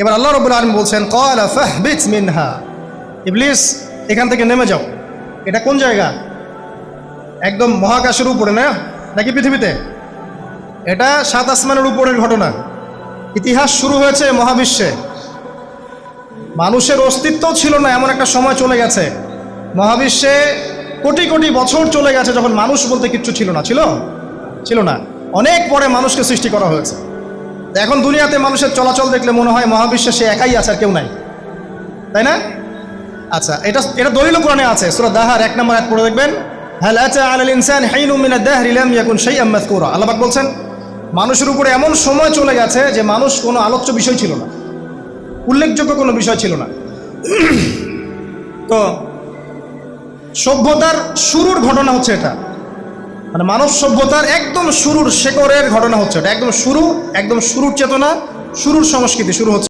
এবার আল্লাহ রাব্বুল আলামিন বলছেন ক্বালা ফাহবিত মিনহা, ইবলিস এখান থেকে নেমে যাও। এটা কোন জায়গা? একদম মহাকাশের উপরে না, নাকি পৃথিবীতে? এটা 7 আসমানের উপরের ঘটনা। ইতিহাস শুরু হয়েছে মহাবিশ্বে। মানুষের অস্তিত্বও ছিল না, এমন একটা সময় চলে গেছে। মহাবিশ্বে কোটি কোটি বছর চলে গেছে যখন মানুষ বলতে কিচ্ছু ছিল না। ছিল না। অনেক পরে মানুষকে সৃষ্টি করা হয়েছে। এখন দুনিয়াতে মানুষের চলাচল দেখলে মনে হয় মহাবিশ্বে সে একাই আছে, আর কেউ নাই, তাই না? আচ্ছা, এটা দলিল কোরআনে আছে। সূরা দাহার 1 নম্বর আয়াত পড়ে দেখবেন, হাল আতা আলাল ইনসানি হাইনুম মিনাদ দাহরি লাম ইয়াকুন শাইআম মাযকুরা। আল্লাহ পাক বলছেন মানুষের উপরে এমন সময় চলে গেছে যে মানুষ কোনো আলোচ্য বিষয় ছিল না, উল্লেখযোগ্য কোনো বিষয় ছিল না। তো সভ্যতার শুরুর ঘটনা হচ্ছে এটা, মানে মানব সভ্যতার একদম শুরুর শেকড়ের ঘটনা হচ্ছে এটা। একদম শুরুর চেতনা, শুরুর সংস্কৃতি শুরু হচ্ছে।